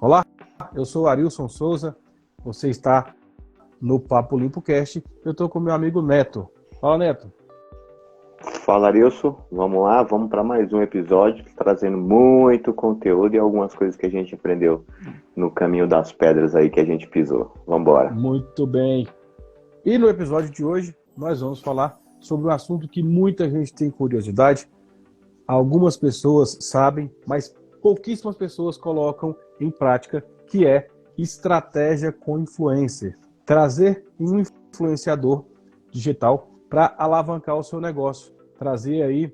Olá, eu sou Arilson Souza, você está no Papo Limpo Cast, eu estou com meu amigo Neto. Fala, Neto. Fala, Arilson. Vamos lá, vamos para mais um episódio, trazendo muito conteúdo e algumas coisas que a gente aprendeu no caminho das pedras aí que a gente pisou. Vamos embora. Muito bem. E no episódio de hoje, nós vamos falar sobre um assunto que muita gente tem curiosidade. Algumas pessoas sabem, mas pouquíssimas pessoas colocam em prática, que é estratégia com influencer. Trazer um influenciador digital para alavancar o seu negócio. Trazer aí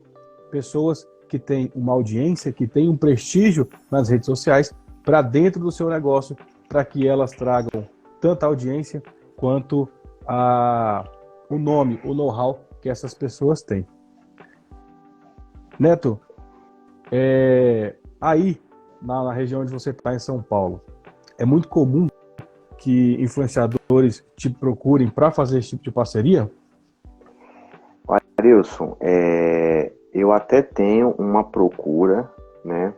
pessoas que têm uma audiência, que têm um prestígio nas redes sociais para dentro do seu negócio, para que elas tragam tanta audiência quanto o nome, o know-how que essas pessoas têm. Neto, aí na região onde você está, em São Paulo, é muito comum que influenciadores te procurem para fazer esse tipo de parceria? Arilson, eu até tenho uma procura, né?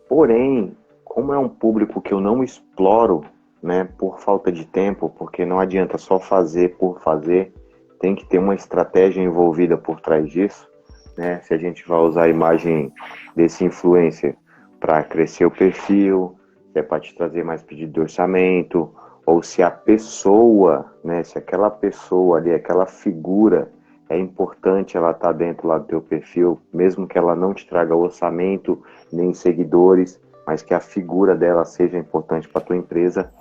Porém, como é um público que eu não exploro, né, por falta de tempo, porque não adianta só fazer por fazer, tem que ter uma estratégia envolvida por trás disso, né? Se a gente vai usar a imagem desse influencer para crescer o perfil, se é para te trazer mais pedido de orçamento, ou se a pessoa, né, se aquela pessoa ali, aquela figura, é importante ela estar dentro lá do teu perfil, mesmo que ela não te traga orçamento, nem seguidores, mas que a figura dela seja importante para a tua empresa.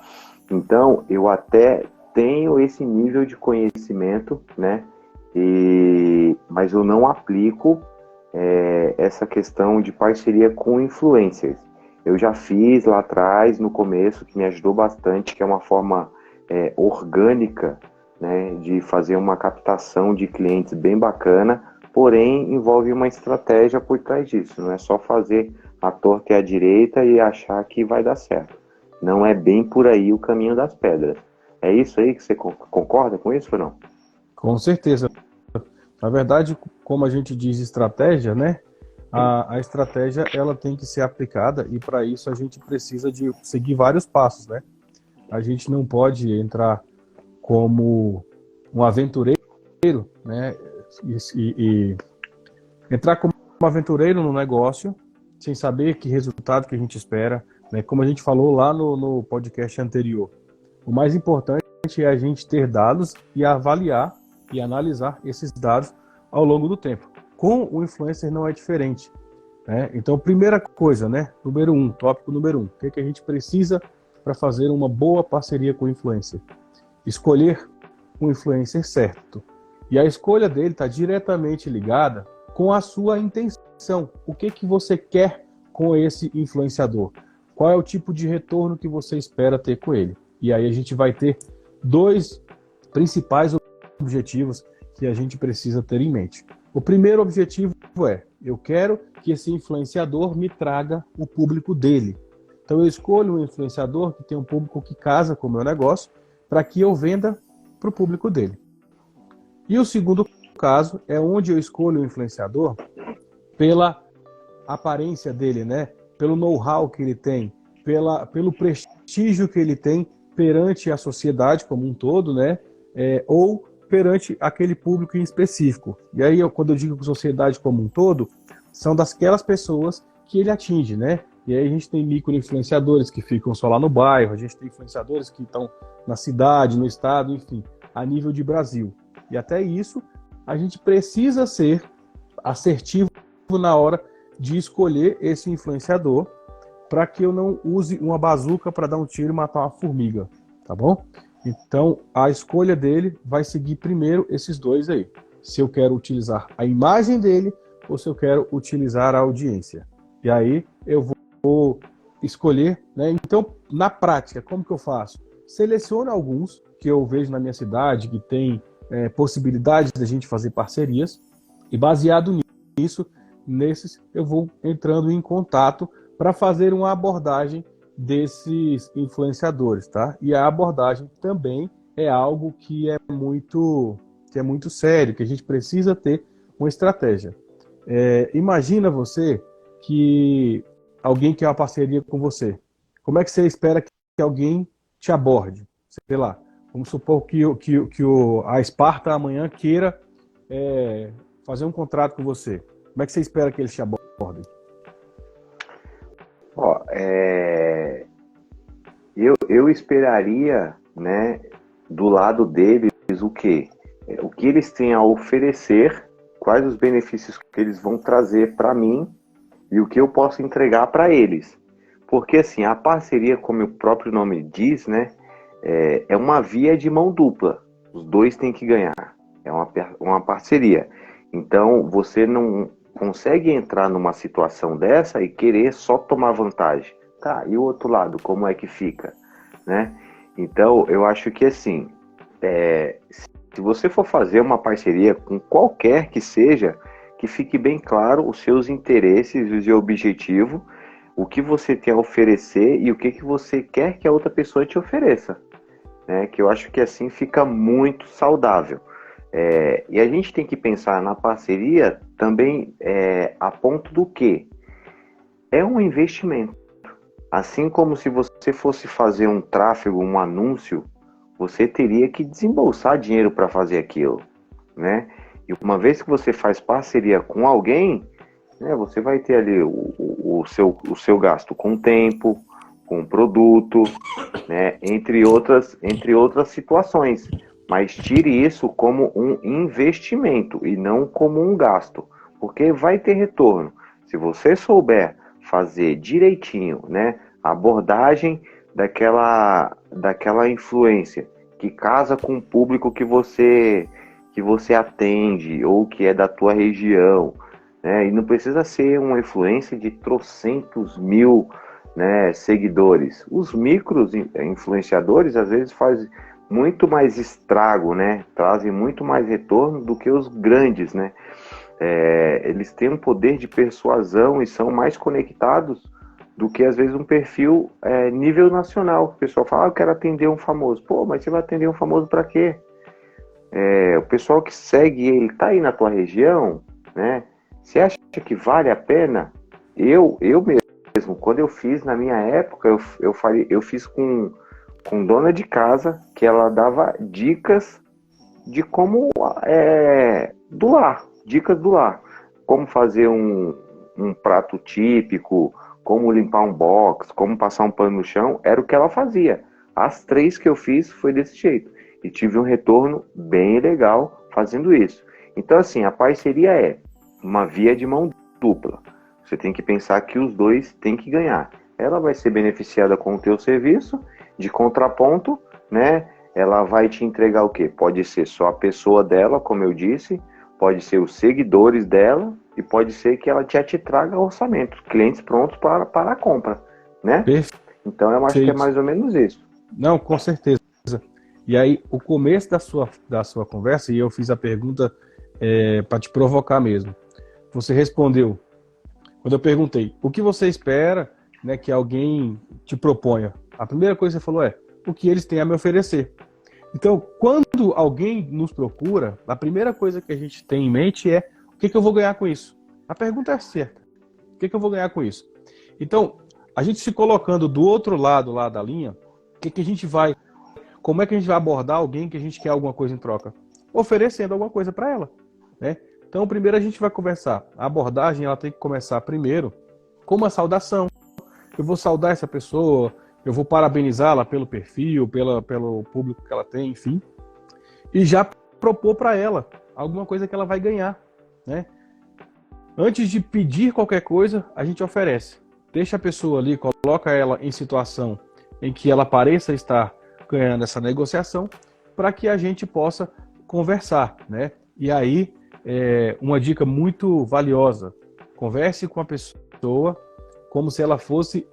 Então, eu até tenho esse nível de conhecimento, né? Mas eu não aplico essa questão de parceria com influencers. Eu já fiz lá atrás, no começo, que me ajudou bastante, que é uma forma orgânica, né, de fazer uma captação de clientes bem bacana, porém envolve uma estratégia por trás disso. Não é só fazer a torta e a direita e achar que vai dar certo. Não é bem por aí o caminho das pedras. É isso aí que você concorda com isso ou não? Com certeza. Na verdade, como a gente diz estratégia, né? A estratégia ela tem que ser aplicada e para isso a gente precisa de seguir vários passos, né? A gente não pode entrar como um aventureiro, né? E entrar como um aventureiro no negócio sem saber que resultado que a gente espera, né? Como a gente falou lá no podcast anterior. O mais importante é a gente ter dados e avaliar e analisar esses dados ao longo do tempo. Com o influencer não é diferente, né? Então, primeira coisa, né? Tópico número 1. O que a gente precisa para fazer uma boa parceria com o influencer? Escolher um influencer certo. E a escolha dele está diretamente ligada com a sua intenção. O que você quer com esse influenciador? Qual é o tipo de retorno que você espera ter com ele? E aí a gente vai ter dois principais objetivos que a gente precisa ter em mente. O primeiro objetivo é: eu quero que esse influenciador me traga o público dele. Então eu escolho um influenciador que tem um público que casa com o meu negócio para que eu venda para o público dele. E o segundo caso é onde eu escolho o influenciador pela aparência dele, né? Pelo know-how que ele tem, pelo prestígio que ele tem perante a sociedade como um todo, né? Ou perante aquele público em específico. E aí, quando eu digo sociedade como um todo, são daquelas pessoas que ele atinge, né? E aí a gente tem micro-influenciadores que ficam só lá no bairro, a gente tem influenciadores que estão na cidade, no estado, enfim, a nível de Brasil. E até isso, a gente precisa ser assertivo na hora de escolher esse influenciador para que eu não use uma bazuca para dar um tiro e matar uma formiga, tá bom? Então, a escolha dele vai seguir primeiro esses dois aí. Se eu quero utilizar a imagem dele ou se eu quero utilizar a audiência. E aí, eu vou escolher, né? Então, na prática, como que eu faço? Seleciono alguns que eu vejo na minha cidade, que tem possibilidades de a gente fazer parcerias, e baseado nesses, eu vou entrando em contato para fazer uma abordagem desses influenciadores, tá? E a abordagem também é algo que é muito sério, que a gente precisa ter uma estratégia. Imagina você que alguém quer uma parceria com você. como é que você espera que alguém te aborde? Sei lá, vamos supor a Esparta amanhã queira fazer um contrato com você. Como é que você espera que eles te abordem? Ó, eu esperaria, né, do lado deles o quê? O que eles têm a oferecer, quais os benefícios que eles vão trazer para mim e o que eu posso entregar para eles. Porque assim, a parceria, como o próprio nome diz, né, é uma via de mão dupla. Os dois têm que ganhar. É uma parceria. Então, você não consegue entrar numa situação dessa e querer só tomar vantagem. Tá, e o outro lado, como é que fica? Né? Então, eu acho que assim, se você for fazer uma parceria com qualquer que seja, que fique bem claro os seus interesses e o seu objetivo, o que você tem a oferecer e o que você quer que a outra pessoa te ofereça. Né? Que eu acho que assim fica muito saudável. E a gente tem que pensar na parceria também a ponto do quê? É um investimento. Assim como se você fosse fazer um tráfego, um anúncio, você teria que desembolsar dinheiro para fazer aquilo, né? E uma vez que você faz parceria com alguém, né, você vai ter ali o seu gasto com tempo, com produto, né, entre outras situações. Mas tire isso como um investimento e não como um gasto, porque vai ter retorno. Se você souber fazer direitinho, né, a abordagem daquela influência que casa com o público que você atende ou que é da tua região, né, e não precisa ser uma influência de trocentos mil, né, seguidores. Os micros influenciadores às vezes fazem muito mais estrago, né, trazem muito mais retorno do que os grandes, né. Eles têm um poder de persuasão e são mais conectados do que às vezes um perfil nível nacional. O pessoal fala, eu quero atender um famoso. Pô, mas você vai atender um famoso para quê? O pessoal que segue ele tá aí na tua região, né? Você acha que vale a pena? Eu mesmo, quando eu fiz na minha época, eu fiz com dona de casa, que ela dava dicas de como do lar, dicas do lar, como fazer um prato típico, como limpar um box, como passar um pano no chão, era o que ela fazia. As 3 que eu fiz foi desse jeito e tive um retorno bem legal fazendo isso. Então assim, a parceria é uma via de mão dupla. Você tem que pensar que os dois têm que ganhar. Ela vai ser beneficiada com o teu serviço, de contraponto, né? Ela vai te entregar o quê? Pode ser só a pessoa dela, como eu disse, pode ser os seguidores dela e pode ser que ela te traga orçamento, clientes prontos para a compra, né? Perfeito. Então eu acho que é mais ou menos isso. Não, com certeza. E aí, o começo da sua conversa, e eu fiz a pergunta para te provocar mesmo. Você respondeu, quando eu perguntei, o que você espera, né, que alguém te proponha? A primeira coisa que você falou o que eles têm a me oferecer. Então, quando alguém nos procura, a primeira coisa que a gente tem em mente é o que eu vou ganhar com isso? A pergunta é certa. O que eu vou ganhar com isso? Então, a gente se colocando do outro lado lá da linha, como é que a gente vai abordar alguém que a gente quer alguma coisa em troca? Oferecendo alguma coisa para ela, né? Então, primeiro a gente vai conversar. A abordagem ela tem que começar primeiro com uma saudação. Eu vou saudar essa pessoa, eu vou parabenizá-la pelo perfil, pelo público que ela tem, enfim. E já propor para ela alguma coisa que ela vai ganhar, né? Antes de pedir qualquer coisa, a gente oferece. Deixa a pessoa ali, coloca ela em situação em que ela pareça estar ganhando essa negociação, para que a gente possa conversar, né? E aí, uma dica muito valiosa: converse com a pessoa como se ela fosse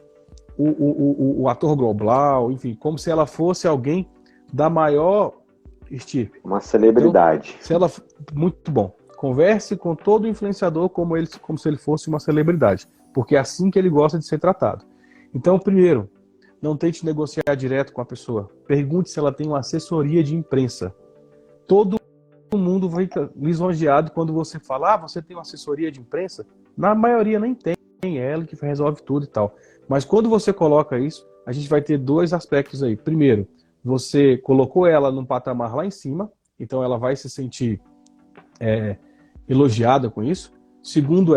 o ator global, enfim, como se ela fosse alguém da maior estirpe. Uma celebridade. Então, muito bom. Converse com todo influenciador como se ele fosse uma celebridade, porque é assim que ele gosta de ser tratado. Então, primeiro, não tente negociar direto com a pessoa. Pergunte se ela tem uma assessoria de imprensa. Todo mundo fica lisonjeado quando você fala, você tem uma assessoria de imprensa? Na maioria nem tem, é ela que resolve tudo e tal. Mas quando você coloca isso, a gente vai ter dois aspectos aí. Primeiro, você colocou ela num patamar lá em cima, então ela vai se sentir elogiada com isso. Segundo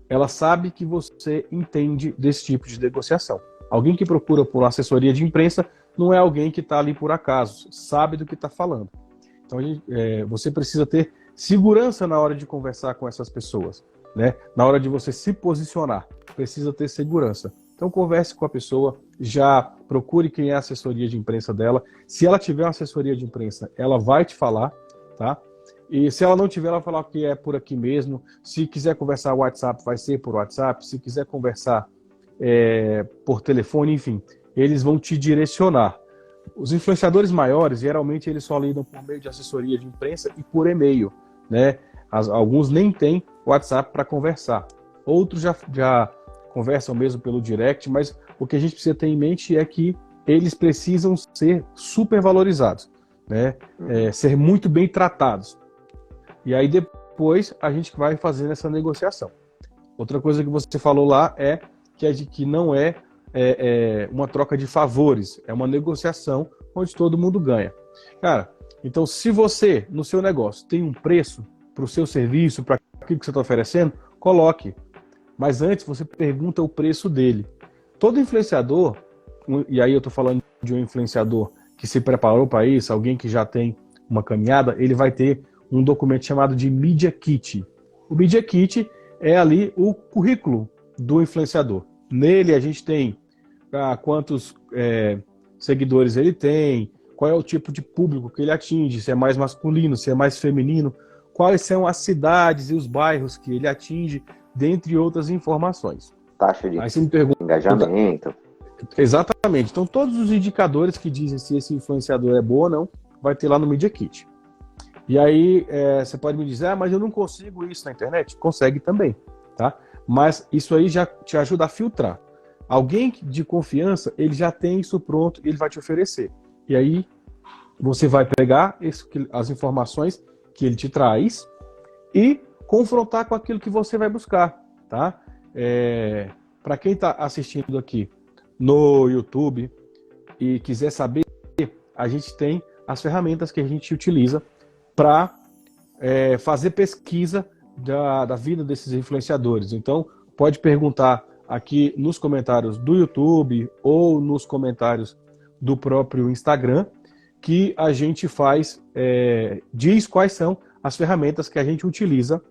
ela sabe que você entende desse tipo de negociação. Alguém que procura por uma assessoria de imprensa não é alguém que está ali por acaso, sabe do que está falando. Então, você precisa ter segurança na hora de conversar com essas pessoas, né? Na hora de você se posicionar, precisa ter segurança. Então, converse com a pessoa, já procure quem é a assessoria de imprensa dela. Se ela tiver uma assessoria de imprensa, ela vai te falar, tá? E se ela não tiver, ela vai falar que é por aqui mesmo. Se quiser conversar no WhatsApp, vai ser por WhatsApp. Se quiser conversar por telefone, enfim, eles vão te direcionar. Os influenciadores maiores, geralmente, eles só lidam por meio de assessoria de imprensa e por e-mail, né? Alguns nem têm WhatsApp para conversar. Outros já conversam mesmo pelo direct, mas o que a gente precisa ter em mente é que eles precisam ser super valorizados, né? Ser muito bem tratados. E aí depois a gente vai fazendo essa negociação. Outra coisa que você falou lá é que não é uma troca de favores, é uma negociação onde todo mundo ganha. Cara, então se você, no seu negócio, tem um preço para o seu serviço, para aquilo que você está oferecendo, coloque. Mas antes você pergunta o preço dele. Todo influenciador, e aí eu estou falando de um influenciador que se preparou para isso, alguém que já tem uma caminhada, ele vai ter um documento chamado de Media Kit. O Media Kit é ali o currículo do influenciador. Nele a gente tem quantos seguidores ele tem, qual é o tipo de público que ele atinge, se é mais masculino, se é mais feminino, quais são as cidades e os bairros que ele atinge, dentre outras informações. Taxa de engajamento. Exatamente. Então todos os indicadores que dizem se esse influenciador é bom ou não, vai ter lá no Media Kit. E aí você pode me dizer, mas eu não consigo isso na internet? Consegue também, tá? Mas isso aí já te ajuda a filtrar. Alguém de confiança, ele já tem isso pronto, ele vai te oferecer. E aí você vai pegar as informações que ele te traz e confrontar com aquilo que você vai buscar, tá? Para quem está assistindo aqui no YouTube e quiser saber, a gente tem as ferramentas que a gente utiliza para fazer pesquisa da vida desses influenciadores. Então, pode perguntar aqui nos comentários do YouTube ou nos comentários do próprio Instagram, que a gente diz quais são as ferramentas que a gente utiliza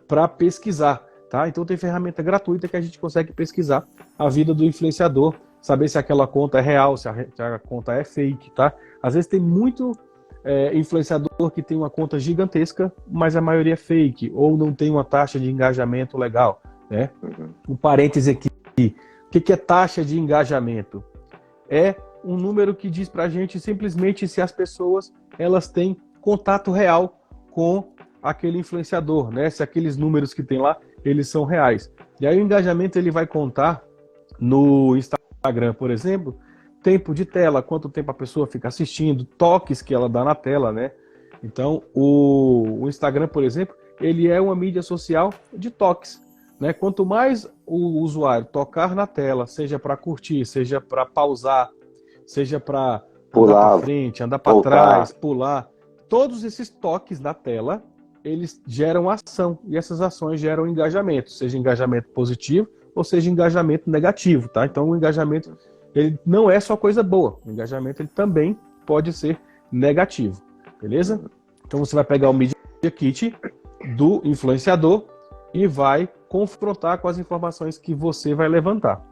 para pesquisar, tá? Então tem ferramenta gratuita que a gente consegue pesquisar a vida do influenciador, saber se aquela conta é real, se a conta é fake, tá? Às vezes tem muito influenciador que tem uma conta gigantesca, mas a maioria é fake, ou não tem uma taxa de engajamento legal, né? Um parêntese aqui, o que é taxa de engajamento? É um número que diz pra gente simplesmente se as pessoas elas têm contato real com aquele influenciador, né? Se aqueles números que tem lá, eles são reais. E aí o engajamento ele vai contar no Instagram, por exemplo, tempo de tela, quanto tempo a pessoa fica assistindo, toques que ela dá na tela, né? Então, o Instagram, por exemplo, ele é uma mídia social de toques, né? Quanto mais o usuário tocar na tela, seja para curtir, seja para pausar, seja para andar para frente, andar para trás, pular, todos esses toques na tela, eles geram ação, e essas ações geram engajamento, seja engajamento positivo ou seja engajamento negativo, tá? Então, o engajamento ele não é só coisa boa. O engajamento ele também pode ser negativo, beleza? Então você vai pegar o Media Kit do influenciador e vai confrontar com as informações que você vai levantar.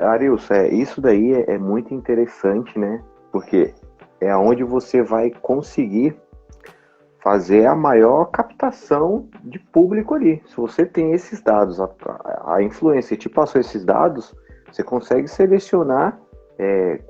Arilson, isso daí é muito interessante, né? Porque é onde você vai conseguir fazer a maior captação de público ali. Se você tem esses dados, a influência te passou esses dados, você consegue selecionar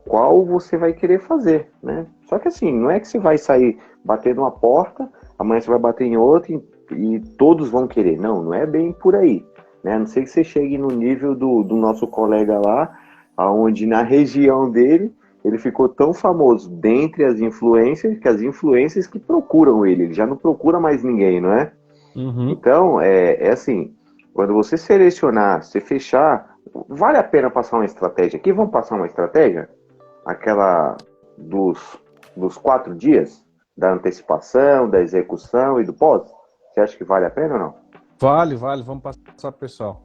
qual você vai querer fazer, né? Só que assim, não é que você vai sair batendo uma porta, amanhã você vai bater em outra e todos vão querer. Não é bem por aí, né? A não ser que você chegue no nível do nosso colega lá, onde na região dele, ele ficou tão famoso dentre as influências, que as influências que procuram ele já não procura mais ninguém, não é? Uhum. Então, assim, quando você selecionar, você fechar vale a pena passar uma estratégia aqui? Vamos passar uma estratégia? Aquela dos 4 dias? Da antecipação, da execução e do pós? Você acha que vale a pena ou não? Vale, vamos passar pro pessoal.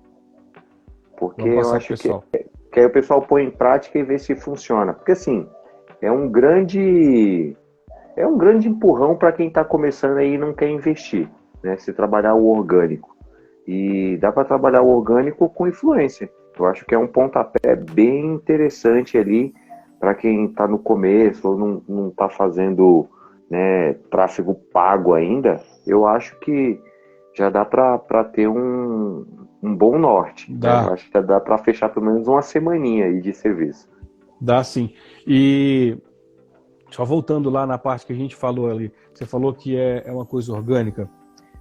Porque eu acho que aí o pessoal põe em prática e vê se funciona. Porque assim, é um grande empurrão para quem está começando aí e não quer investir, né? Se trabalhar o orgânico. E dá para trabalhar o orgânico com influência. Eu acho que é um pontapé bem interessante ali para quem está no começo ou não está fazendo, né, tráfego pago ainda. Eu acho que já dá para ter um bom norte. Né? Eu acho que já dá para fechar pelo menos uma semaninha aí de serviço. Dá sim. E só voltando lá na parte que a gente falou ali, você falou que é uma coisa orgânica.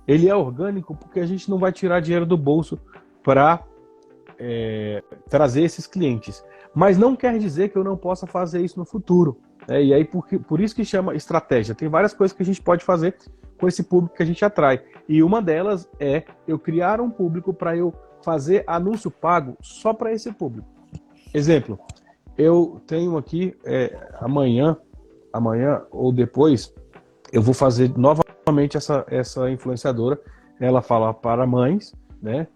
Ele é orgânico porque a gente não vai tirar dinheiro do bolso para trazer esses clientes. Mas não quer dizer que eu não possa fazer isso no futuro. Né? E aí, por isso que chama estratégia. Tem várias coisas que a gente pode fazer com esse público que a gente atrai. E uma delas é eu criar um público para eu fazer anúncio pago só para esse público. Exemplo, eu tenho aqui amanhã ou depois, eu vou fazer novamente essa influenciadora. Ela fala para mães, né,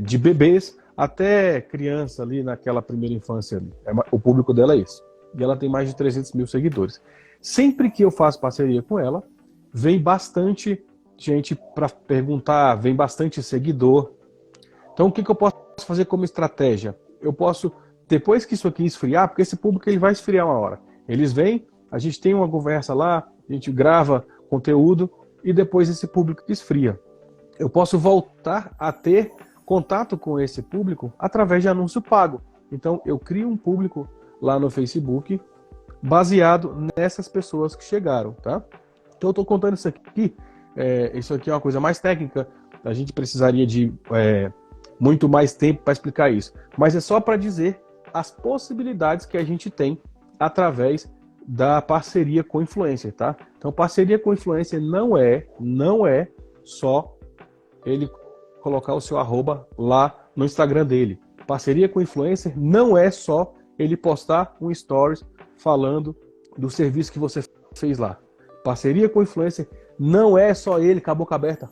de bebês até criança ali naquela primeira infância. Ali. O público dela é esse. E ela tem mais de 300 mil seguidores. Sempre que eu faço parceria com ela, vem bastante gente para perguntar, vem bastante seguidor. Então, o que eu posso fazer como estratégia? Eu posso, depois que isso aqui esfriar, porque esse público ele vai esfriar uma hora. Eles vêm, a gente tem uma conversa lá, a gente grava conteúdo e depois esse público esfria. Eu posso voltar a ter contato com esse público através de anúncio pago. Então, eu crio um público lá no Facebook baseado nessas pessoas que chegaram, tá? Então, eu estou contando isso aqui. Isso aqui é uma coisa mais técnica. A gente precisaria de muito mais tempo para explicar isso. Mas é só para dizer as possibilidades que a gente tem através da parceria com influencer, tá? Então, parceria com influencer não é só ele colocar o seu arroba lá no Instagram dele. Parceria com influencer não é só ele postar um stories falando do serviço que você fez lá. Parceria com influencer não é só ele com a boca aberta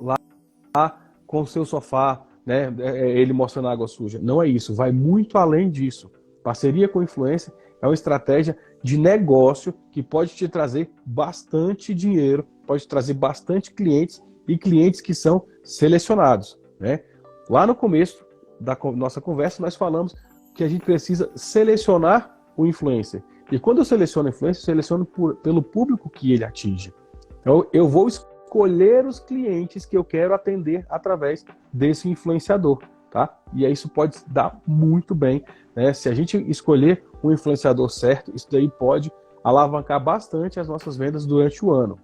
lá com o seu sofá, né? Ele mostrando a água suja. Não é isso, vai muito além disso. Parceria com influencer é uma estratégia de negócio que pode te trazer bastante dinheiro, pode trazer bastante clientes e clientes que são selecionados, né? Lá no começo da nossa conversa, nós falamos que a gente precisa selecionar o influencer. E quando eu seleciono o influencer, eu seleciono pelo público que ele atinge. Então, eu vou escolher os clientes que eu quero atender através desse influenciador, tá? E aí isso pode dar muito bem, né? Se a gente escolher um influenciador certo, isso daí pode alavancar bastante as nossas vendas durante o ano.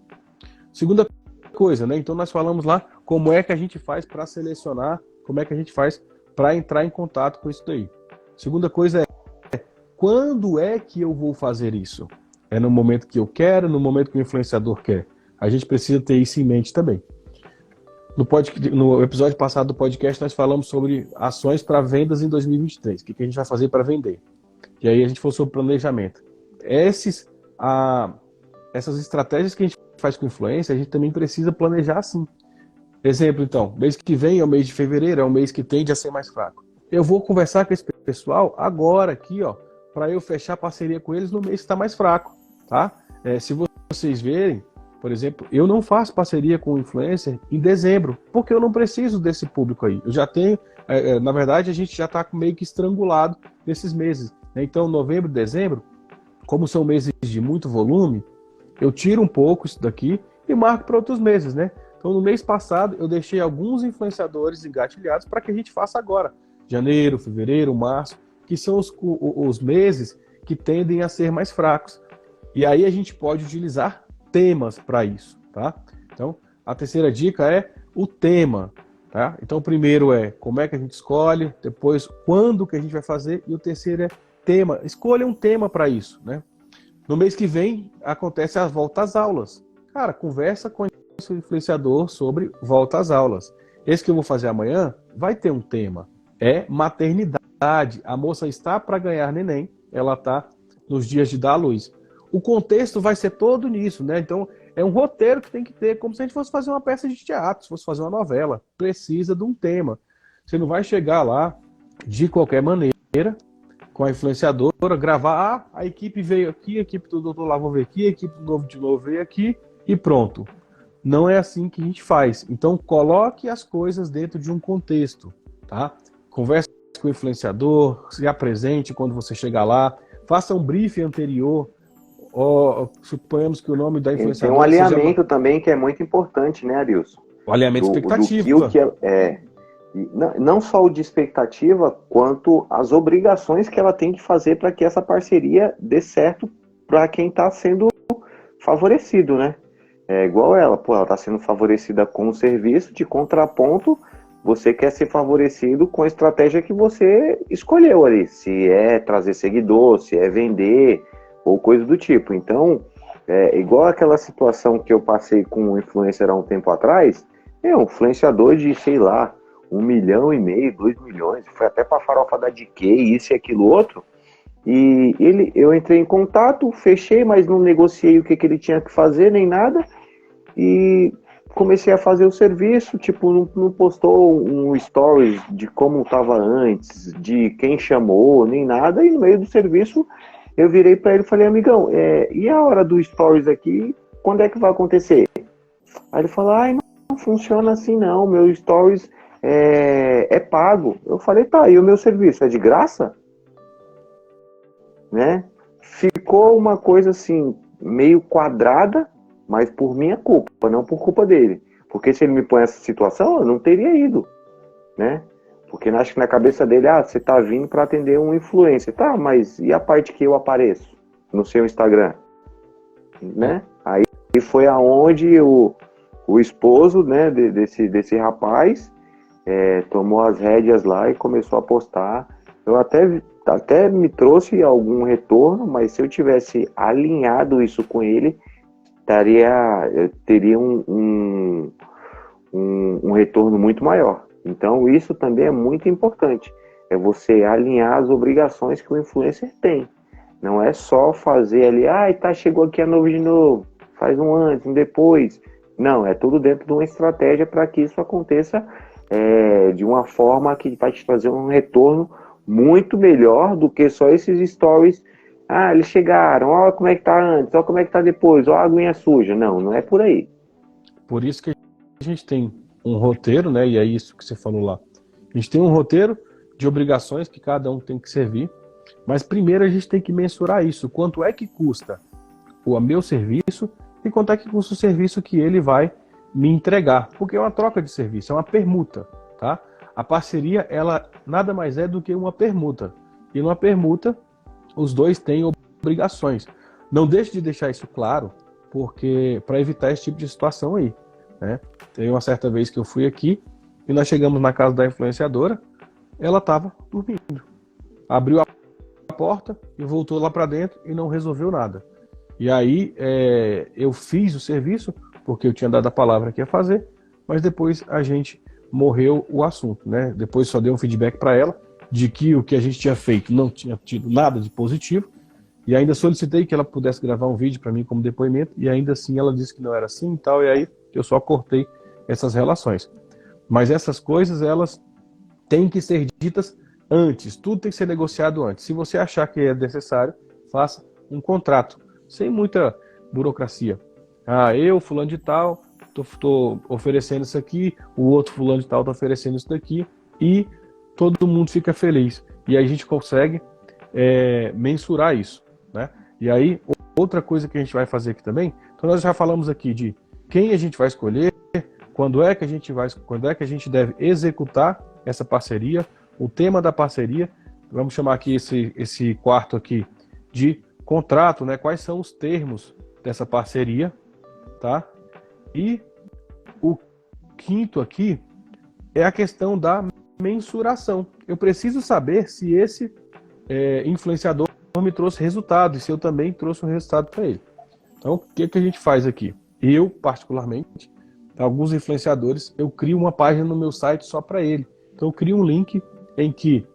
Segunda coisa, né? Então nós falamos lá como é que a gente faz para selecionar, como é que a gente faz para entrar em contato com isso daí. Segunda coisa é quando é que eu vou fazer isso? É no momento que eu quero, no momento que o influenciador quer. A gente precisa ter isso em mente também. No episódio passado do podcast nós falamos sobre ações para vendas em 2023. O que a gente vai fazer para vender? E aí a gente falou sobre planejamento. Essas estratégias que a gente faz com influência, a gente também precisa planejar assim. Exemplo, então, mês que vem é o mês de fevereiro, é um mês que tende a ser mais fraco. Eu vou conversar com esse pessoal agora aqui, ó, para eu fechar parceria com eles no mês que está mais fraco, tá? Se vocês verem, por exemplo, eu não faço parceria com o influencer em dezembro, porque eu não preciso desse público aí. Eu já tenho, na verdade, a gente já está meio que estrangulado nesses meses. Né? Então, novembro e dezembro, como são meses de muito volume, eu tiro um pouco isso daqui e marco para outros meses, né? Então, no mês passado, eu deixei alguns influenciadores engatilhados para que a gente faça agora. Janeiro, fevereiro, março, que são os meses que tendem a ser mais fracos. E aí a gente pode utilizar temas para isso, tá? Então, a terceira dica é o tema, tá? Então, o primeiro é como é que a gente escolhe, depois quando que a gente vai fazer, e o terceiro é tema. Escolha um tema para isso, né? No mês que vem, acontece a volta às aulas. Cara, conversa com o influenciador sobre volta às aulas. Esse que eu vou fazer amanhã vai ter um tema. é maternidade. A moça está para ganhar neném, ela está nos dias de dar à luz. O contexto vai ser todo nisso, né? Então, é um roteiro que tem que ter, como se a gente fosse fazer uma peça de teatro, se fosse fazer uma novela. Precisa de um tema. Você não vai chegar lá de qualquer maneira, com a influenciadora, gravar, a equipe veio aqui, a equipe do Doutor Lá veio aqui, a equipe do Novo de Novo veio aqui, e pronto. Não é assim que a gente faz. Então, coloque as coisas dentro de um contexto, tá? Converse com o influenciador, se apresente quando você chegar lá, faça um briefing anterior, suponhamos que o nome da influenciadora tem um alinhamento também que é muito importante, né, Arilson? O alinhamento de expectativa. Não só o de expectativa, quanto as obrigações que ela tem que fazer para que essa parceria dê certo para quem está sendo favorecido, né? É igual ela está sendo favorecida com o serviço, de contraponto, você quer ser favorecido com a estratégia que você escolheu ali, se é trazer seguidor, se é vender, ou coisa do tipo. Então, igual aquela situação que eu passei com um influencer há um tempo atrás, um influenciador de, sei lá, 1,5 milhão, 2 milhões, foi até para a farofa da DK, isso e aquilo outro, e eu entrei em contato, fechei, mas não negociei o que ele tinha que fazer, nem nada, e comecei a fazer o serviço, tipo, não postou um stories de como estava antes, de quem chamou, nem nada, e no meio do serviço eu virei para ele e falei, amigão, e a hora do stories aqui, quando é que vai acontecer? Aí ele falou, não funciona assim não, meu stories é pago. Eu falei, tá, e o meu serviço é de graça? Né? Ficou uma coisa assim, meio quadrada, mas por minha culpa, não por culpa dele. Porque se ele me põe nessa situação, eu não teria ido, né? Porque acho que na cabeça dele, você tá vindo para atender um influencer. Tá, mas e a parte que eu apareço no seu Instagram? Né? Aí foi aonde o esposo, né, desse rapaz tomou as rédeas lá e começou a postar. Eu até me trouxe algum retorno, mas se eu tivesse alinhado isso com ele, teria um retorno muito maior. Então isso também é muito importante. É você alinhar as obrigações que o influencer tem. Não é só fazer ali, chegou aqui a novo de novo, faz um antes, um depois. Não, é tudo dentro de uma estratégia para que isso aconteça de uma forma que vai te trazer um retorno muito melhor do que só esses stories. Eles chegaram, olha como é que tá antes, olha como é que tá depois, olha a aguinha suja. Não é por aí. Por isso que a gente tem um roteiro, né? E é isso que você falou lá. A gente tem um roteiro de obrigações que cada um tem que servir, mas primeiro a gente tem que mensurar isso. Quanto é que custa o meu serviço e quanto é que custa o serviço que ele vai me entregar. Porque é uma troca de serviço, é uma permuta, tá? A parceria, ela nada mais é do que uma permuta. E numa permuta, os dois têm obrigações. Não deixe de deixar isso claro, porque para evitar esse tipo de situação aí, né? Teve uma certa vez que eu fui aqui e nós chegamos na casa da influenciadora, ela estava dormindo. Abriu a porta e voltou lá para dentro e não resolveu nada. E aí eu fiz o serviço, porque eu tinha dado a palavra que ia fazer, mas depois a gente morreu o assunto, né? Depois só deu um feedback para ela de que o que a gente tinha feito não tinha tido nada de positivo, e ainda solicitei que ela pudesse gravar um vídeo para mim como depoimento, e ainda assim ela disse que não era assim e tal, e aí eu só cortei essas relações. Mas essas coisas, elas têm que ser ditas antes, tudo tem que ser negociado antes. Se você achar que é necessário, faça um contrato, sem muita burocracia. Eu, fulano de tal, estou oferecendo isso aqui, o outro fulano de tal está oferecendo isso daqui, e todo mundo fica feliz. E aí a gente consegue mensurar isso, né? E aí, outra coisa que a gente vai fazer aqui também, então nós já falamos aqui de quem a gente vai escolher, quando é que a gente deve executar essa parceria, o tema da parceria, vamos chamar aqui esse quarto aqui de contrato, né? Quais são os termos dessa parceria, tá? E o quinto aqui é a questão da mensuração. Eu preciso saber se esse influenciador me trouxe resultado e se eu também trouxe um resultado para ele. Então, o que a gente faz aqui? Eu, particularmente, alguns influenciadores, eu crio uma página no meu site só para ele. Então, eu crio um link em que,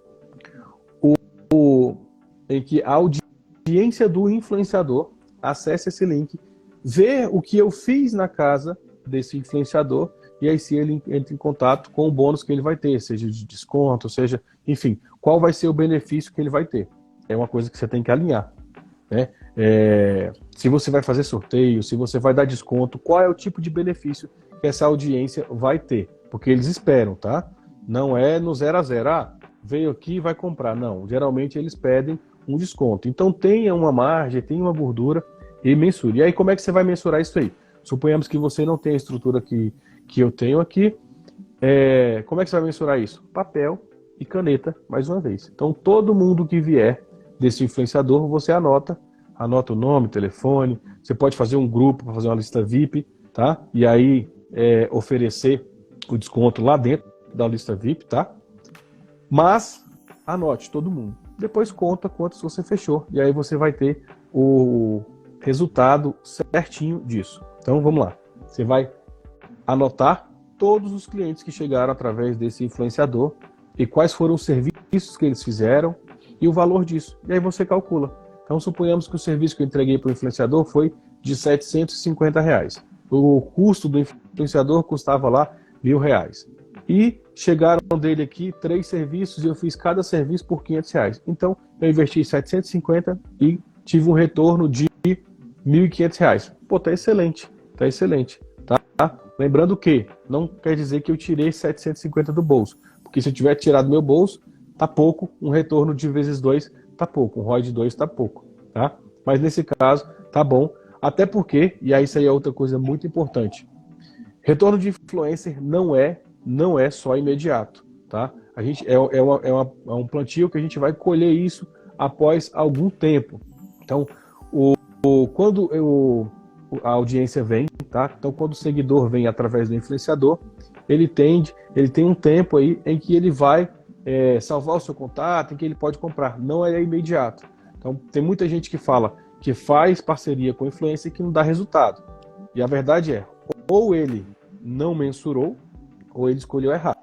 em que a audiência do influenciador acesse esse link, vê o que eu fiz na casa desse influenciador, e aí sim ele entra em contato com o bônus que ele vai ter, seja de desconto, seja, enfim, qual vai ser o benefício que ele vai ter. É uma coisa que você tem que alinhar, né? Se você vai fazer sorteio, se você vai dar desconto, qual é o tipo de benefício que essa audiência vai ter, porque eles esperam, tá? Não é no 0 a 0, veio aqui e vai comprar, não, geralmente eles pedem um desconto, então tenha uma margem, tenha uma gordura e mensure. E aí como é que você vai mensurar isso aí? Suponhamos que você não tem a estrutura que eu tenho aqui, como é que você vai mensurar isso? Papel e caneta, mais uma vez. Então todo mundo que vier desse influenciador, você anota o nome, telefone, você pode fazer um grupo para fazer uma lista VIP, tá? E aí oferecer o desconto lá dentro da lista VIP, tá? Mas anote todo mundo. Depois conta quantos você fechou. E aí você vai ter o resultado certinho disso. Então vamos lá. Você vai anotar todos os clientes que chegaram através desse influenciador e quais foram os serviços que eles fizeram e o valor disso. E aí você calcula. Então suponhamos que o serviço que eu entreguei para o influenciador foi de R$750. O custo do influenciador custava lá R$1.000. E chegaram dele aqui 3 serviços e eu fiz cada serviço por R$500. Então eu investi 750 e tive um retorno de R$1.500. Pô, tá excelente, tá? Lembrando que não quer dizer que eu tirei 750 do bolso, porque se eu tiver tirado do meu bolso, tá pouco, um retorno de vezes 2 tá pouco, um ROI de 2 tá pouco, tá? Mas nesse caso, tá bom, até porque, e aí isso aí é outra coisa muito importante, retorno de influencer não é só imediato, tá? A gente é um plantio que a gente vai colher isso após algum tempo. Então, quando a audiência vem, tá? Então, quando o seguidor vem através do influenciador, ele tem um tempo aí em que ele vai salvar o seu contato, em que ele pode comprar. Não é imediato. Então, tem muita gente que fala que faz parceria com influencer e que não dá resultado. E a verdade é, ou ele não mensurou, ou ele escolheu errado,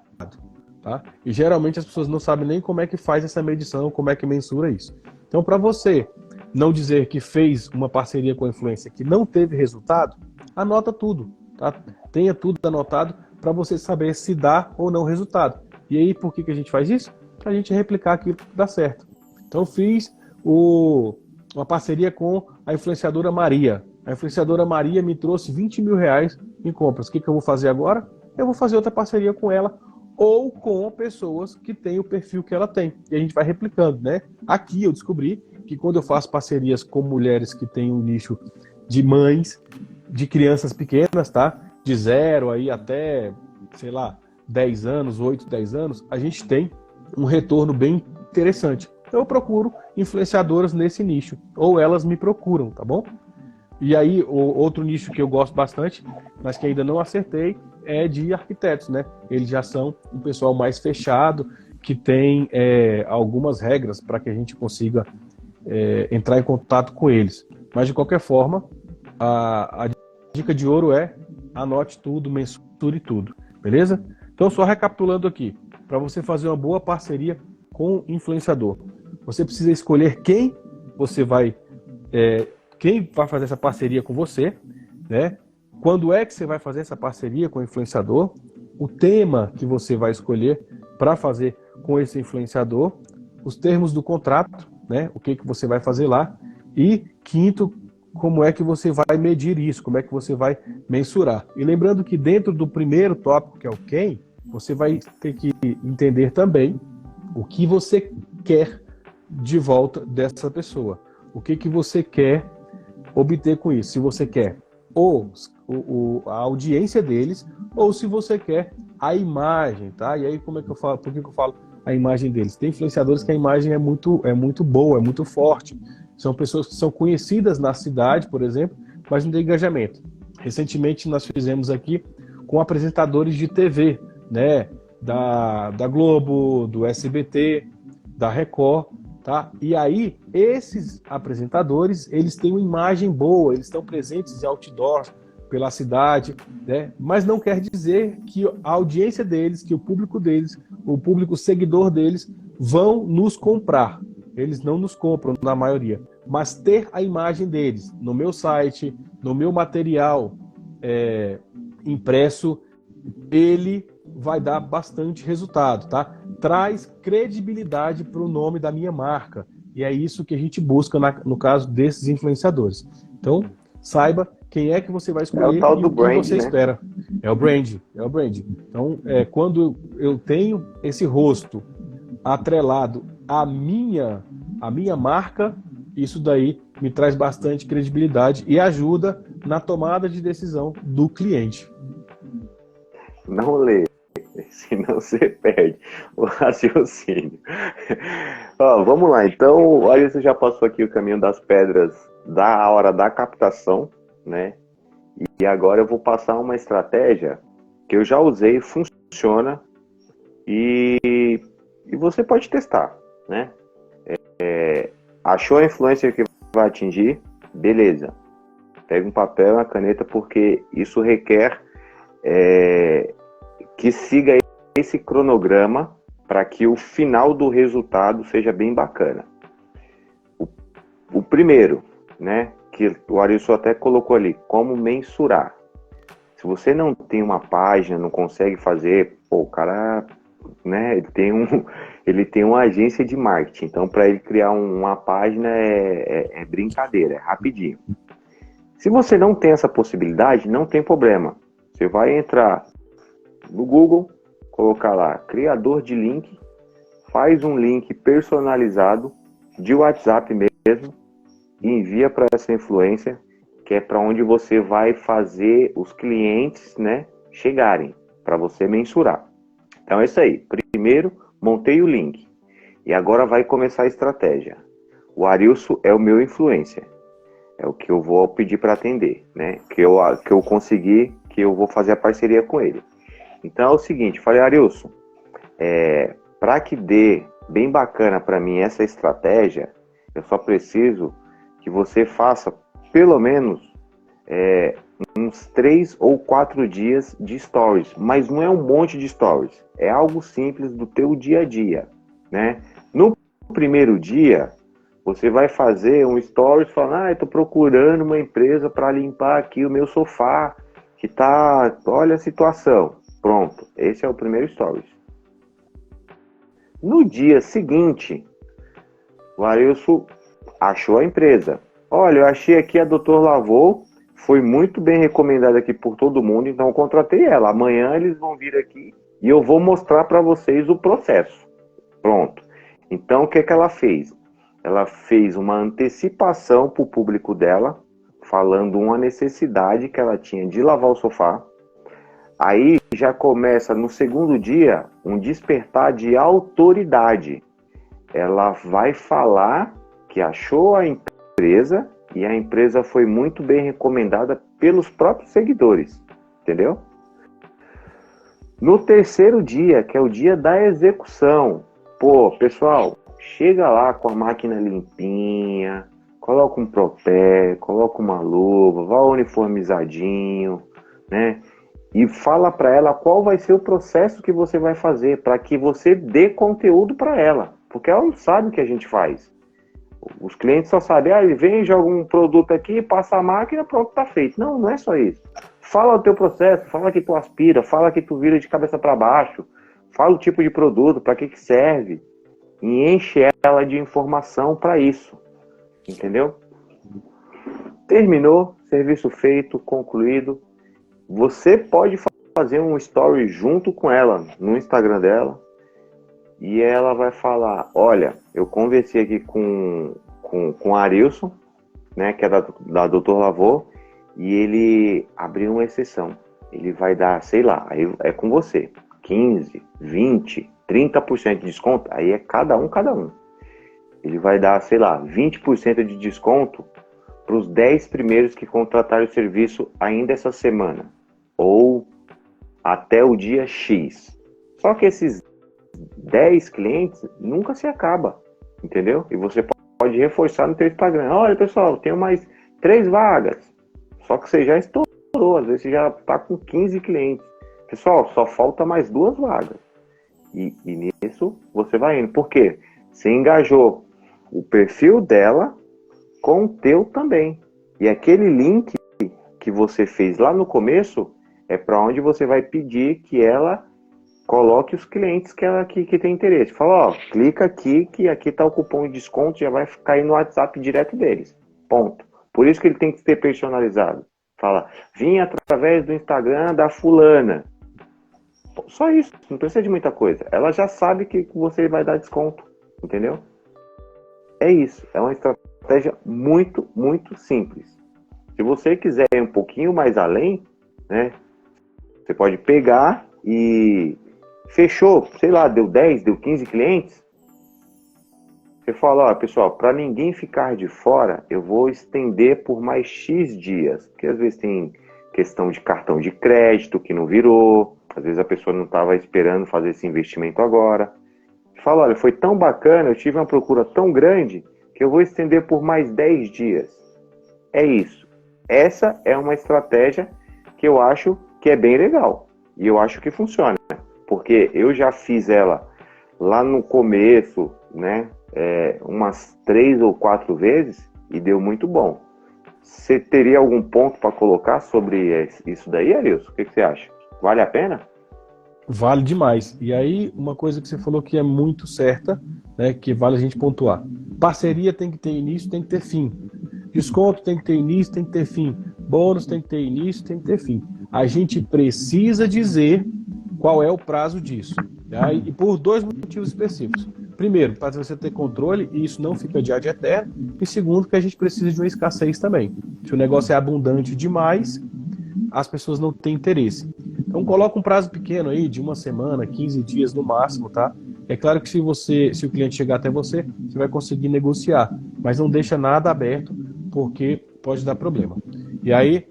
tá? E geralmente as pessoas não sabem nem como é que faz essa medição, como é que mensura isso. Então, para você não dizer que fez uma parceria com a influência que não teve resultado, anota tudo, tá? Tenha tudo anotado para você saber se dá ou não resultado. E aí, por que a gente faz isso? Para a gente replicar aquilo que dá certo. Então, fiz uma parceria com a influenciadora Maria. A influenciadora Maria me trouxe R$20.000 em compras. O que eu vou fazer agora? Eu vou fazer outra parceria com ela ou com pessoas que têm o perfil que ela tem. E a gente vai replicando, né? Aqui eu descobri que quando eu faço parcerias com mulheres que têm um nicho de mães, de crianças pequenas, tá? De 0 aí até, sei lá, 10 anos, 8, 10 anos, a gente tem um retorno bem interessante. Então eu procuro influenciadoras nesse nicho, ou elas me procuram, tá bom? E aí, outro nicho que eu gosto bastante, mas que ainda não acertei, é de arquitetos, né? Eles já são um pessoal mais fechado, que tem algumas regras para que a gente consiga entrar em contato com eles. Mas, de qualquer forma, a dica de ouro é anote tudo, mensure tudo, beleza? Então, só recapitulando aqui, para você fazer uma boa parceria com o influenciador, você precisa escolher quem vai fazer essa parceria com você, né? Quando é que você vai fazer essa parceria com o influenciador, o tema que você vai escolher para fazer com esse influenciador, os termos do contrato, né? O que você vai fazer lá, e quinto, como é que você vai medir isso, como é que você vai mensurar. E lembrando que dentro do primeiro tópico, que é o quem, você vai ter que entender também o que você quer de volta dessa pessoa. O que você quer obter com isso? Se você quer a audiência deles, ou se você quer a imagem, tá? E aí como é que eu falo? Por que eu falo a imagem deles? Tem influenciadores que a imagem é muito boa, é muito forte. São pessoas que são conhecidas na cidade, por exemplo, mas não tem engajamento. Recentemente nós fizemos aqui com apresentadores de TV, né? Da Globo, do SBT, da Record, tá? E aí, esses apresentadores, eles têm uma imagem boa, eles estão presentes em outdoors, pela cidade, né? Mas não quer dizer que a audiência deles, que o público deles, o público seguidor deles vão nos comprar. Eles não nos compram na maioria, mas ter a imagem deles no meu site, no meu material impresso, ele vai dar bastante resultado, tá? Traz credibilidade para o nome da minha marca. E é isso que a gente busca no caso desses influenciadores. Então, saiba quem é que você vai escolher É o tal e do o que brand, você né? espera. É o brand, é o brand. Então, quando eu tenho esse rosto atrelado à minha marca, isso daí me traz bastante credibilidade e ajuda na tomada de decisão do cliente. Não lê, senão você perde o raciocínio. Ó, vamos lá, então, olha, você já passou aqui o caminho das pedras da hora da captação, né? E agora eu vou passar uma estratégia que eu já usei, funciona e você pode testar, né? Achou a influência que vai atingir? Beleza. Pega um papel e uma caneta, porque isso requer que siga esse cronograma para que o final do resultado seja bem bacana. O primeiro, né, que o Arilson até colocou ali, como mensurar. Se você não tem uma página, não consegue fazer, pô, o cara, né, ele tem uma agência de marketing, então para ele criar uma página é brincadeira, é rapidinho. Se você não tem essa possibilidade, não tem problema. Você vai entrar no Google, colocar lá, criador de link, faz um link personalizado de WhatsApp mesmo e envia para essa influência, que é para onde você vai fazer os clientes, né, chegarem, para você mensurar. Então é isso aí. Primeiro, montei o link. E agora vai começar a estratégia. O Arilson é o meu influencer. É o que eu vou pedir para atender, né? Que eu consegui, que eu vou fazer a parceria com ele. Então é o seguinte, falei, Arilson, para que dê bem bacana para mim essa estratégia, eu só preciso que você faça pelo menos uns 3 ou 4 dias de stories, mas não é um monte de stories, é algo simples do teu dia a dia, né? No primeiro dia, você vai fazer um stories falando, eu tô procurando uma empresa para limpar aqui o meu sofá, que tá, olha a situação. Pronto, esse é o primeiro stories. No dia seguinte, o Arilson achou a empresa. Olha, eu achei aqui a Dr. Lavô, foi muito bem recomendada aqui por todo mundo, então eu contratei ela. Amanhã eles vão vir aqui e eu vou mostrar para vocês o processo. Pronto. Então o que ela fez? Ela fez uma antecipação para o público dela, falando uma necessidade que ela tinha de lavar o sofá. Aí já começa no segundo dia um despertar de autoridade. Ela vai falar que achou a empresa e a empresa foi muito bem recomendada pelos próprios seguidores, entendeu? No terceiro dia, que é o dia da execução, pô, pessoal, chega lá com a máquina limpinha, coloca um propé, coloca uma luva, vá uniformizadinho, né? E fala para ela qual vai ser o processo que você vai fazer para que você dê conteúdo para ela, porque ela não sabe o que a gente faz. Os clientes só sabem, ele vem, joga um produto aqui, passa a máquina, pronto, tá feito. Não, não é só isso. Fala o teu processo, fala que tu aspira, fala que tu vira de cabeça para baixo, fala o tipo de produto, para que serve, e enche ela de informação para isso, entendeu? Terminou, serviço feito, concluído. Você pode fazer um story junto com ela no Instagram dela e ela vai falar, olha, eu conversei aqui com o Arilson, né, que é da Dr. Lavô, e ele abriu uma exceção. Ele vai dar, sei lá, aí é com você, 15, 20, 30% de desconto, aí é cada um. Ele vai dar, sei lá, 20% de desconto para os 10 primeiros que contratarem o serviço ainda essa semana, ou até o dia X. Só que esses 10 clientes nunca se acaba, entendeu? E você pode reforçar no teu Instagram. Olha, pessoal, tenho mais 3 vagas. Só que você já estourou às vezes você já está com 15 clientes. Pessoal, só falta mais 2 vagas. E nisso você vai indo. Por quê? Você engajou o perfil dela com o teu também. E aquele link que você fez lá no começo é para onde você vai pedir que ela coloque os clientes que tem interesse. Fala, ó, clica aqui que aqui está o cupom de desconto, já vai cair no WhatsApp direto deles. Ponto. Por isso que ele tem que ser personalizado. Fala, vim através do Instagram da fulana. Só isso, não precisa de muita coisa. Ela já sabe que você vai dar desconto, entendeu? É isso, é uma estratégia muito, muito simples. Se você quiser ir um pouquinho mais além, né, você pode pegar e fechou, sei lá, deu 10, deu 15 clientes. Você fala, ó, pessoal, para ninguém ficar de fora, eu vou estender por mais X dias. Porque às vezes tem questão de cartão de crédito que não virou, às vezes a pessoa não estava esperando fazer esse investimento agora. Fala, olha, foi tão bacana, eu tive uma procura tão grande que eu vou estender por mais 10 dias. É isso. Essa é uma estratégia que eu acho que é bem legal. E eu acho que funciona. Porque eu já fiz ela lá no começo, né? Umas 3 ou 4 vezes e deu muito bom. Você teria algum ponto para colocar sobre isso daí, Arilson? O que você acha? Vale a pena? Vale demais. E aí, uma coisa que você falou que é muito certa, né, que vale a gente pontuar. Parceria tem que ter início, tem que ter fim. Desconto tem que ter início, tem que ter fim. Bônus tem que ter início, tem que ter fim. A gente precisa dizer qual é o prazo disso. Tá? E por 2 motivos específicos. Primeiro, para você ter controle e isso não fica de ad eterno. E segundo, que a gente precisa de uma escassez também. Se o negócio é abundante demais, as pessoas não têm interesse. Então coloca um prazo pequeno aí, de 1 semana, 15 dias no máximo, tá? É claro que se o cliente chegar até você, você vai conseguir negociar, mas não deixa nada aberto, porque pode dar problema. E aí,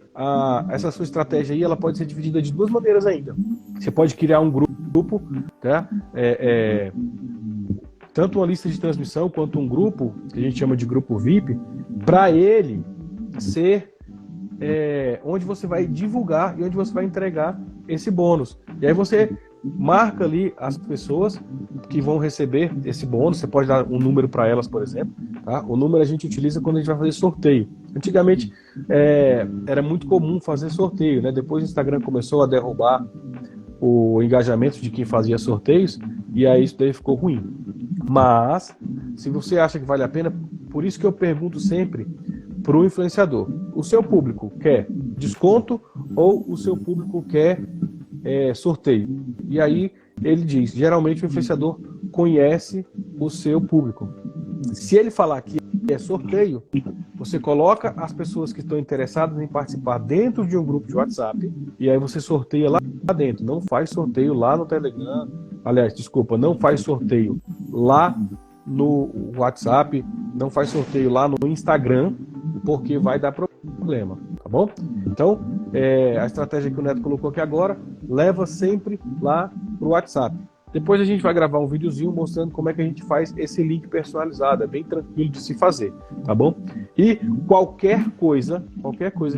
essa sua estratégia aí, ela pode ser dividida de 2 maneiras ainda. Você pode criar um grupo, tá? Tanto uma lista de transmissão quanto um grupo, que a gente chama de grupo VIP, para ele ser onde você vai divulgar e onde você vai entregar esse bônus. E aí você marca ali as pessoas que vão receber esse bônus. Você pode dar um número para elas, por exemplo. Tá? O número a gente utiliza quando a gente vai fazer sorteio. Antigamente era muito comum fazer sorteio, né? Depois o Instagram começou a derrubar o engajamento de quem fazia sorteios e aí isso daí ficou ruim. Mas, se você acha que vale a pena, por isso que eu pergunto sempre para o influenciador, o seu público quer desconto ou o seu público quer sorteio? E aí ele diz, geralmente o influenciador conhece o seu público. Se ele falar que é sorteio, você coloca as pessoas que estão interessadas em participar dentro de um grupo de WhatsApp e aí você sorteia lá dentro. Não faz sorteio lá no Telegram. Aliás, desculpa, não faz sorteio lá no WhatsApp, não faz sorteio lá no Instagram, porque vai dar problema, tá bom? Então, a estratégia que o Neto colocou aqui agora, leva sempre lá pro WhatsApp. Depois a gente vai gravar um videozinho mostrando como é que a gente faz esse link personalizado, é bem tranquilo de se fazer, tá bom? E qualquer coisa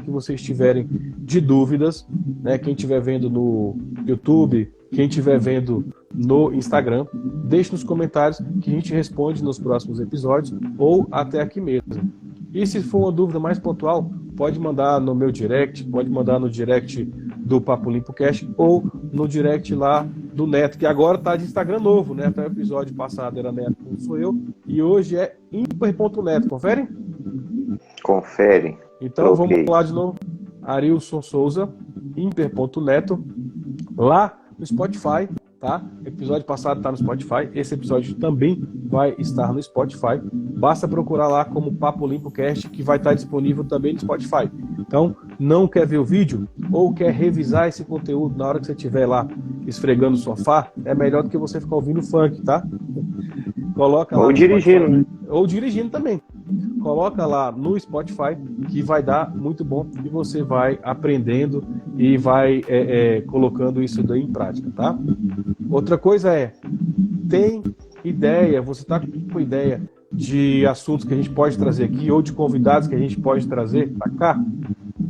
que vocês tiverem de dúvidas, né, quem estiver vendo no YouTube, quem estiver vendo no Instagram, deixe nos comentários que a gente responde nos próximos episódios ou até aqui mesmo. E se for uma dúvida mais pontual, pode mandar no meu direct, pode mandar no direct do Papo Limpo Cast ou no direct lá do Neto, que agora tá de Instagram novo, né? Até o episódio passado era Neto, como sou eu, e hoje é imper.neto. Confere? Confere. Então vamos lá de novo. Arilson Souza, imper.neto, lá no Spotify, tá? O episódio passado tá no Spotify, esse episódio também vai estar no Spotify. Basta procurar lá como Papo Limpo Cast, que vai estar disponível também no Spotify. Então, não quer ver o vídeo ou quer revisar esse conteúdo na hora que você estiver lá esfregando o sofá, é melhor do que você ficar ouvindo funk, tá? Coloca lá ou dirigindo, Spotify, né? Ou dirigindo também. Coloca lá no Spotify, que vai dar muito bom e você vai aprendendo e vai colocando isso daí em prática, tá? Outra coisa tem ideia, você tá com ideia de assuntos que a gente pode trazer aqui ou de convidados que a gente pode trazer para cá?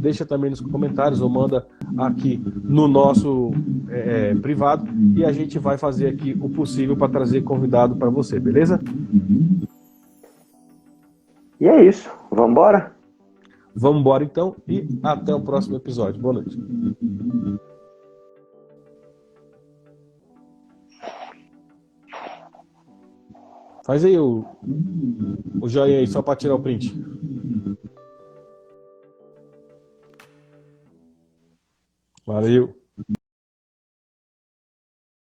deixa também nos comentários ou manda aqui no nosso privado e a gente vai fazer aqui o possível para trazer convidado para você, beleza? E é isso. Vamos embora? Vamos embora então e até o próximo episódio. Boa noite. Faz aí o joinha aí, só para tirar o print. Valeu.